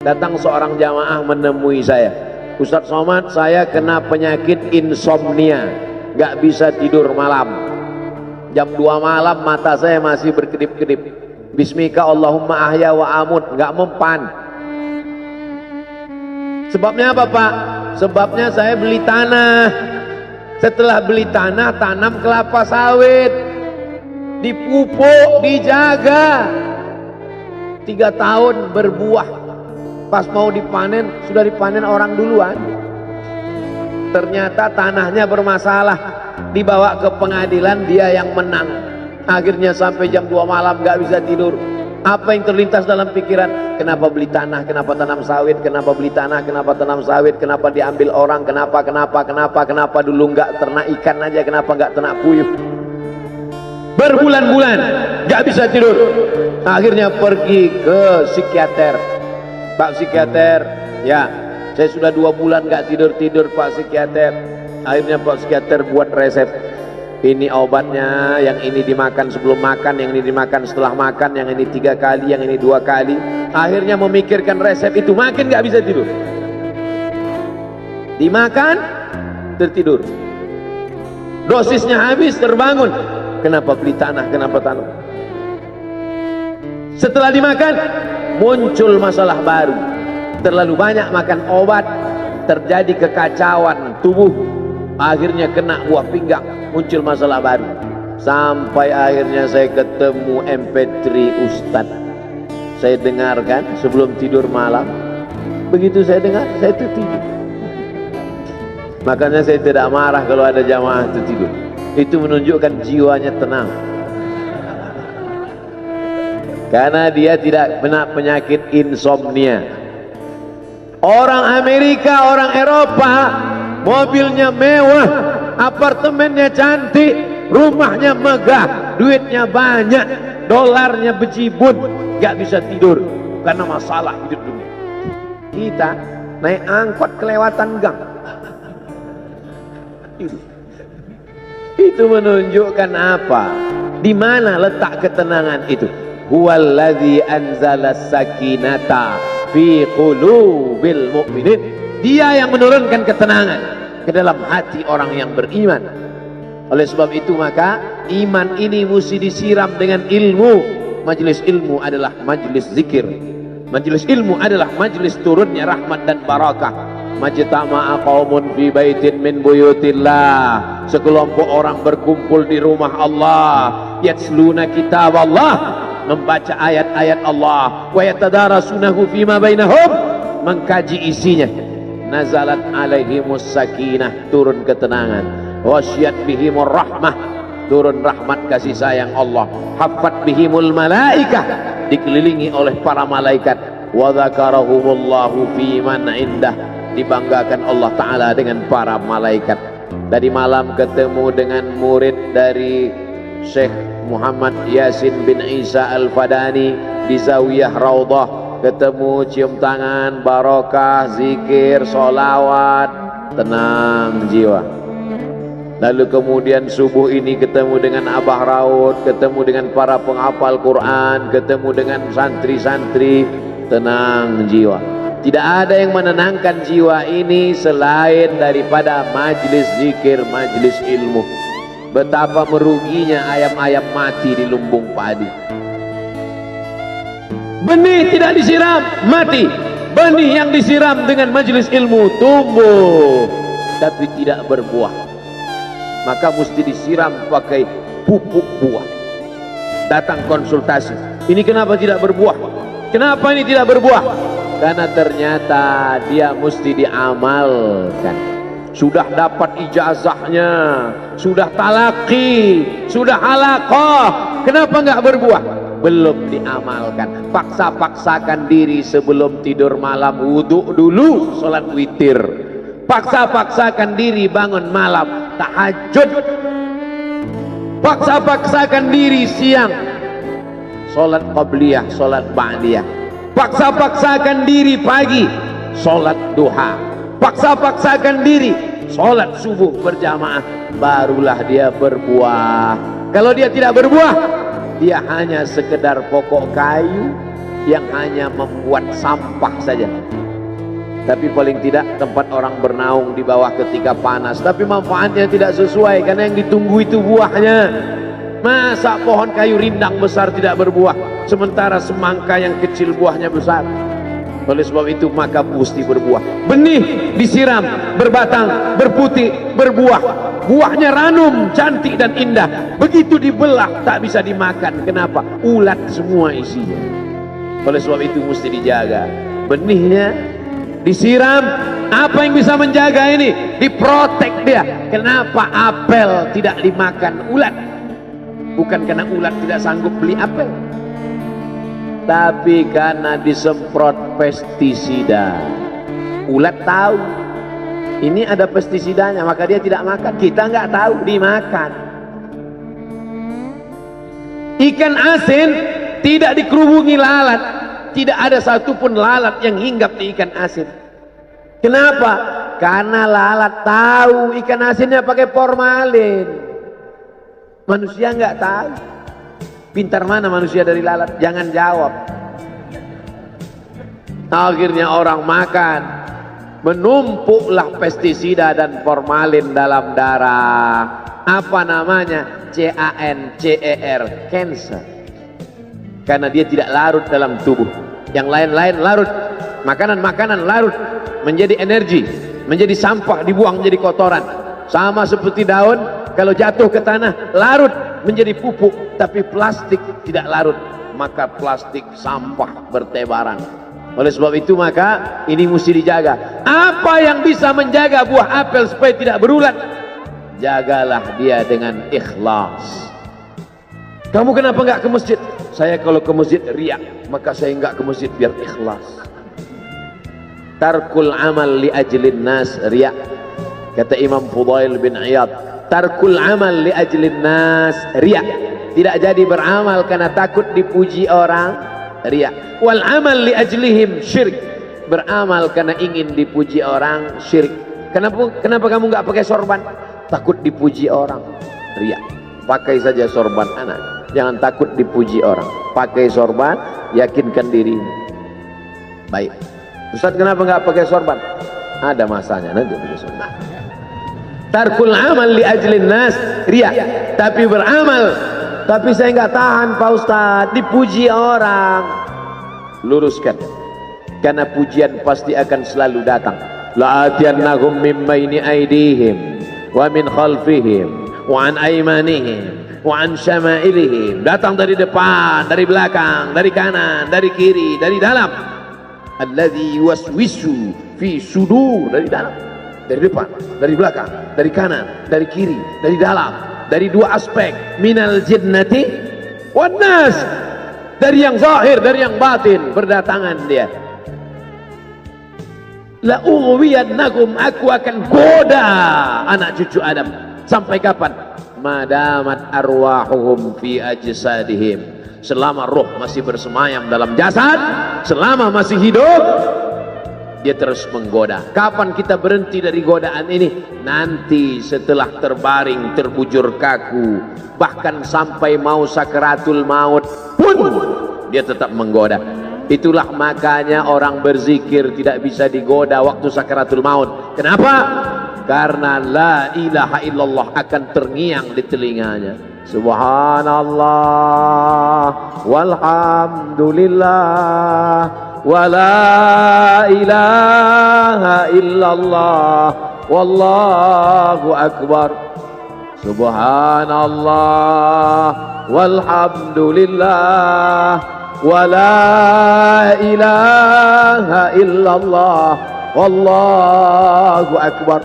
Datang seorang jamaah menemui saya, Ustadz Somad, saya kena penyakit insomnia, gak bisa tidur malam. Jam 2 malam mata saya masih berkedip-kedip. Bismika Allahumma ahya wa amut, gak mempan. Sebabnya apa Pak? Sebabnya saya beli tanah. Setelah beli tanah, tanam kelapa sawit, dipupuk, dijaga, 3 tahun berbuah. Pas mau dipanen, sudah dipanen orang duluan. Ternyata tanahnya bermasalah, dibawa ke pengadilan, dia yang menang. Akhirnya sampai jam 2 malam gak bisa tidur. Apa yang terlintas dalam pikiran? Kenapa beli tanah, kenapa tanam sawit, kenapa beli tanah, kenapa tanam sawit, kenapa diambil orang, kenapa dulu nggak ternak ikan aja, kenapa nggak ternak puyuh. Berbulan-bulan nggak bisa tidur. Akhirnya pergi ke psikiater. Pak psikiater, ya saya sudah 2 bulan nggak tidur Pak psikiater. Akhirnya Pak psikiater buat resep. Ini obatnya, yang ini dimakan sebelum makan, yang ini dimakan setelah makan, yang ini 3 kali, yang ini 2 kali. Akhirnya memikirkan resep itu, makin gak bisa tidur. Dimakan, tertidur. Dosisnya habis, terbangun. Kenapa beli tanah, kenapa tanam? Setelah dimakan, muncul masalah baru. Terlalu banyak makan obat, terjadi kekacauan tubuh. Akhirnya kena buah pinggang, muncul masalah baru. Sampai akhirnya saya ketemu MP3 Ustadz. Saya dengarkan sebelum tidur malam. Begitu saya dengar, saya tertidur. Makanya saya tidak marah kalau ada jamaah tertidur. Itu menunjukkan jiwanya tenang. Karena dia tidak kena penyakit insomnia. Orang Amerika, orang Eropa, mobilnya mewah, apartemennya cantik, rumahnya megah, duitnya banyak, dolarnya bejibun, gak bisa tidur karena masalah hidup dunia. Kita naik angkot kelewatan gang. Itu menunjukkan apa? Di mana letak ketenangan itu? Huwallazi anzala sakinata fi qulubil mu'minin. Dia yang menurunkan ketenangan ke dalam hati orang yang beriman. Oleh sebab itu maka iman ini mesti disiram dengan ilmu. Majelis ilmu adalah majelis zikir. Majelis ilmu adalah majelis turunnya rahmat dan barakah. Majtama'a qaumun fi baitin min buyutillah. Sekelompok orang berkumpul di rumah Allah, yatsluna kitab Allah, membaca ayat-ayat Allah, wa yatadarasunahu fima bainahum, mengkaji isinya. Nazalat alaihimus sakinah, turun ketenangan. Wasyat bihimur rahmah, turun rahmat kasih sayang Allah. Haffat bihimul malaikah, dikelilingi oleh para malaikat. Wa dzakarahumullahu fi man indah, dibanggakan Allah Ta'ala dengan para malaikat. Tadi malam ketemu dengan murid dari Syekh Muhammad Yasin bin Isa Al-Fadani di Zawiyah Raudhah. Ketemu, cium tangan, barokah, zikir, sholawat, tenang jiwa. Lalu kemudian subuh ini ketemu dengan Abah Raud, ketemu dengan para penghafal Quran, ketemu dengan santri-santri, tenang jiwa. Tidak ada yang menenangkan jiwa ini selain daripada majlis zikir, majlis ilmu. Betapa meruginya ayam-ayam mati di lumbung padi. Benih tidak disiram, mati. Benih yang disiram dengan majelis ilmu tumbuh, tapi tidak berbuah. Maka mesti disiram pakai pupuk buah. Datang konsultasi, ini kenapa tidak berbuah? Kenapa ini tidak berbuah? Karena ternyata dia mesti diamalkan. Sudah dapat ijazahnya, sudah talaki, sudah halaqah, kenapa nggak berbuah? Belum diamalkan. Paksa-paksakan diri sebelum tidur malam, wudhu dulu, sholat witir. Paksa-paksakan diri bangun malam, tahajud. Paksa-paksakan diri siang, sholat qabliyah, sholat ba'diyah. Paksa-paksakan diri pagi, sholat duha. Paksa-paksakan diri, sholat subuh berjamaah. Barulah dia berbuah. Kalau dia tidak berbuah, dia hanya sekedar pokok kayu, yang hanya membuat sampah saja. Tapi paling tidak tempat orang bernaung di bawah ketika panas, tapi manfaatnya tidak sesuai karena yang ditunggu itu buahnya. Masa pohon kayu rindang besar tidak berbuah, sementara semangka yang kecil buahnya besar? Oleh sebab itu maka mesti berbuah. Benih disiram, berbatang, berputih, berbuah. Buahnya ranum, cantik dan indah. Begitu dibelah tak bisa dimakan. Kenapa? Ulat semua isinya. Oleh sebab itu mesti dijaga. Benihnya disiram. Apa yang bisa menjaga ini? Diprotek dia. Kenapa apel tidak dimakan ulat? Bukan karena ulat tidak sanggup beli apel, tapi karena disemprot pestisida. Ulat tahu ini ada pestisidanya, maka dia tidak makan. Kita nggak tahu, dimakan. Ikan asin tidak dikerubungi lalat, tidak ada satupun lalat yang hinggap di ikan asin. Kenapa? Karena lalat tahu ikan asinnya pakai formalin. Manusia nggak tahu. Pintar mana manusia dari lalat? Jangan jawab. Akhirnya orang makan, menumpuklah pestisida dan formalin dalam darah. Apa namanya? CANCER, cancer. Karena dia tidak larut dalam tubuh. Yang lain-lain larut. Makanan-makanan larut menjadi energi, menjadi sampah, dibuang menjadi kotoran. Sama seperti daun, kalau jatuh ke tanah larut menjadi pupuk, tapi plastik tidak larut, maka plastik sampah bertebaran. Oleh sebab itu maka ini mesti dijaga. Apa yang bisa menjaga buah apel supaya tidak berulat? Jagalah dia dengan ikhlas. Kamu kenapa nggak ke masjid? Saya kalau ke masjid riak, maka saya nggak ke masjid biar ikhlas. Tarkul amal li ajlin nas riak. Kata Imam Fudail bin Iyad, tarkul amal li ajlin nas riya. Tidak jadi beramal karena takut dipuji orang, riya. Wal amal li ajlihim syirik. Beramal karena ingin dipuji orang, syirik. Kenapa kamu nggak pakai sorban? Takut dipuji orang, riya. Pakai saja sorban anak, jangan takut dipuji orang. Pakai sorban, yakinkan dirimu. Baik. Ustaz, kenapa nggak pakai sorban? Ada masanya nanti pakai sorban. Tarkul amal li ajlin nas riya. Tapi beramal, tapi saya nggak tahan Pak Ustaz dipuji orang. Luruskan, karena pujian pasti akan selalu datang. La'atiyannahum min baini aydihim wa min khalfihim wa an aymanihim wa an syama'ilihim. Datang dari depan, dari belakang, dari kanan, dari kiri, dari dalam. Alladzi yuwaswisu fi sudur, dari dalam, dari depan, dari belakang, dari kanan, dari kiri, dari dalam, dari dua aspek, minal jinnati wan nas, dari yang zahir, dari yang batin, berdatangan dia. La ughwiyannakum, aku akan goda anak cucu Adam. Sampai kapan? Madamat arwahuhum fi ajsadihim, selama roh masih bersemayam dalam jasad, selama masih hidup, dia terus menggoda. Kapan kita berhenti dari godaan ini? Nanti setelah terbaring, terbujur kaku, bahkan sampai mau sakaratul maut pun dia tetap menggoda. Itulah makanya orang berzikir tidak bisa digoda waktu sakaratul maut. Kenapa? Karena la ilaha illallah akan terngiang di telinganya. Subhanallah walhamdulillah wa la ilaha illallah wallahu akbar. Subhanallah walhamdulillah wa la ilaha illallah wallahu akbar.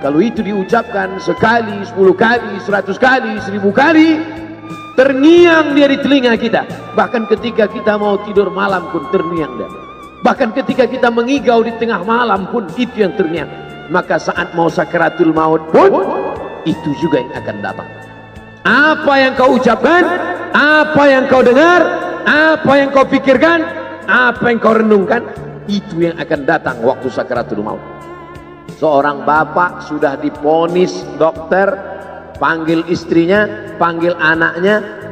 Kalau itu diucapkan sekali, 10 kali, 100 kali, 1000 kali, terngiang dia di telinga kita. Bahkan ketika kita mau tidur malam pun terngiang dia. Bahkan ketika kita mengigau di tengah malam pun itu yang terngiang. Maka saat mau sakaratul maut pun itu juga yang akan datang. Apa yang kau ucapkan, apa yang kau dengar, apa yang kau pikirkan, apa yang kau renungkan, itu yang akan datang waktu sakaratul maut. Seorang bapak sudah diponis dokter, panggil istrinya, panggil anaknya,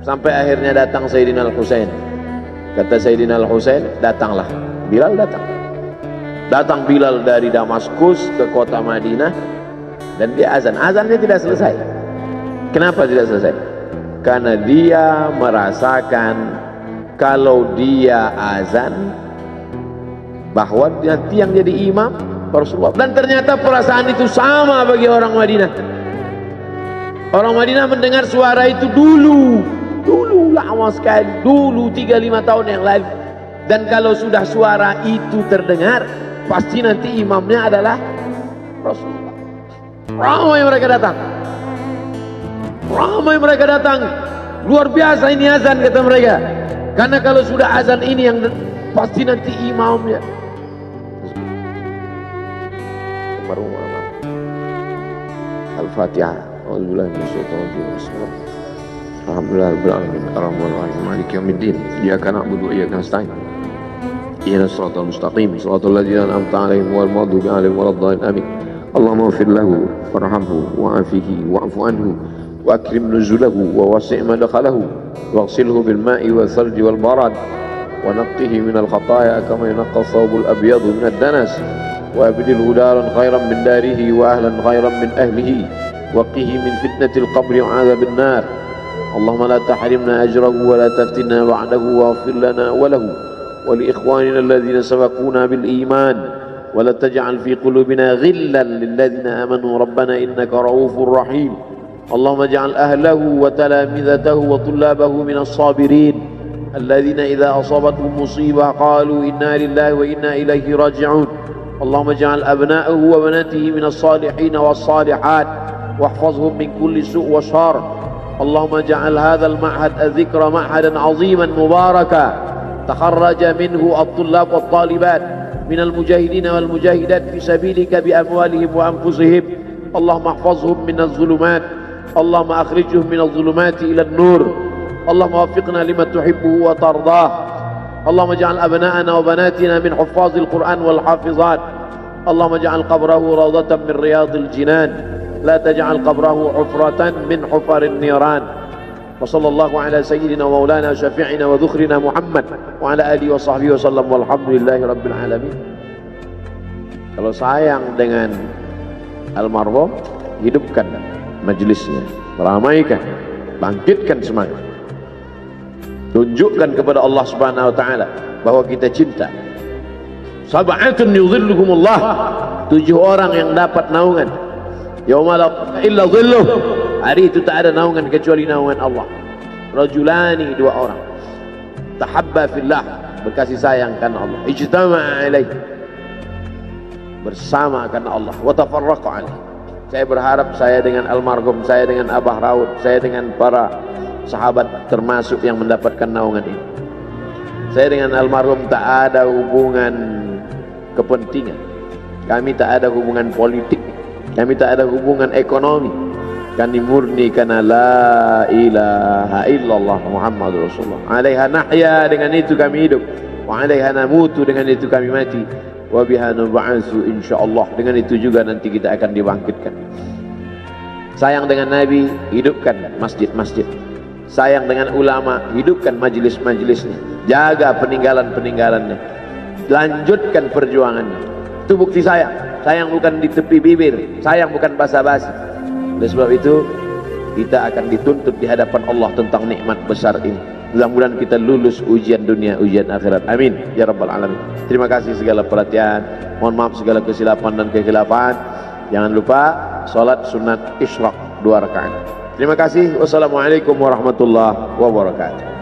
Sampai akhirnya datang Sayyidina Al-Husain. Kata Sayyidina Al-Husain, datanglah. Bilal datang. Datang Bilal dari Damaskus ke kota Madinah, dan dia azan. Azannya tidak selesai. Kenapa tidak selesai? Karena dia merasakan kalau dia azan bahwa nanti yang jadi imam Rasulullah. Dan ternyata perasaan itu sama bagi orang Madinah. Orang Madinah mendengar suara itu dulu lama sekali, dulu 3-5 tahun yang lalu. Dan kalau sudah suara itu terdengar, pasti nanti imamnya adalah Rasulullah. Ramai mereka datang, luar biasa ini azan, kata mereka. Karena kalau sudah azan ini yang pasti nanti imamnya. Al-Fatihah. Alhamdulillah rabbil alamin arrahmanir rahim maliki yaumiddin iyyaka na'budu wa iyyaka nasta'in ihdinas siratal mustaqim siratal ladzina an'amta 'alaihim ghairil maghdubi 'alaihim waladdallin amin. Allahumma ighfir lahu warhamhu wa'afihi wa'fu anhu wa akrim nuzulahu wa wasi' madkhalahu waghsilhu bil ma'i wal thalji wal barad wa naqqihi minal khataaya kama yunqqa ath-thawbul abyadu minad danas wa abdilhu daran khairan min darihi wa ahlan khairan min ahlihi wa qihi min fitnatil qabri wa 'adzabil nar. اللهم لا تحرمنا أجره ولا تفتنا بعده واغفر لنا وله ولإخواننا الذين سبقونا بالإيمان ولا تجعل في قلوبنا غلا للذين آمنوا ربنا إنك رؤوف رحيم. اللهم اجعل أهله وتلامذته وطلابه من الصابرين الذين إذا أصابتهم مصيبة قالوا إنا لله وإنا إليه راجعون. اللهم اجعل أبناءه وبناته من الصالحين والصالحات واحفظهم من كل سوء وشر. اللهم اجعل هذا المعهد الذكر معهدا عظيما مباركا تخرج منه الطلاب والطالبات من المجاهدين والمجاهدات في سبيلك بأموالهم وأنفسهم. اللهم احفظهم من الظلمات، اللهم أخرجهم من الظلمات إلى النور. اللهم وفقنا لما تحبه وترضاه. اللهم اجعل أبناءنا وبناتنا من حفاظ القرآن والحافظات. اللهم اجعل قبره روضة من رياض الجنان، لا تجعل قبره حفرة من حفر النيران. وصلى الله على سيدنا ومولانا شفيعنا وذخرنا محمد وعلى آله وصحبه وسلم والحمد لله رب العالمين. Kalau sayang dengan almarhum, hidupkan majelisnya, ramaikan, bangkitkan semangat, tunjukkan kepada Allah Subhanahu wa taala bahwa kita cinta. Sab'atun yudhilluhumullah, 7 orang yang dapat naungan yauma la illa dhilluh, hari itu tak ada naungan kecuali naungan Allah. Rajulani, 2 orang, tahabba fillah, berkasih sayang karena Allah, ijtama'a alaihi, bersama karena Allah, wa tafarraqa alaihi. Saya berharap saya dengan almarhum, saya dengan Abah Raud, saya dengan para sahabat termasuk yang mendapatkan naungan ini. Saya dengan almarhum tak ada hubungan kepentingan, kami tak ada hubungan politik, kami tak ada hubungan ekonomi. Kami murni karena la ilaha illallah Muhammadur Rasulullah. Alaiha nahya, dengan itu kami hidup. Wa alaiha namutu, dengan itu kami mati. Wa biha nub'atsu insyaallah, dengan itu juga nanti kita akan dibangkitkan. Sayang dengan Nabi, hidupkan masjid-masjid. Sayang dengan ulama, hidupkan majelis-majelisnya. Jaga peninggalan-peninggalannya. Lanjutkan perjuangannya. Itu bukti sayang. Sayang bukan di tepi bibir, sayang bukan basa-basi. Oleh sebab itu kita akan dituntut di hadapan Allah tentang nikmat besar ini. Mudah-mudahan kita lulus ujian dunia, ujian akhirat. Amin ya rabbal alamin. Terima kasih segala perhatian. Mohon maaf segala kesilapan dan kekhilafan. Jangan lupa salat sunat isyraq 2 rakaat. Terima kasih. Wassalamualaikum warahmatullahi wabarakatuh.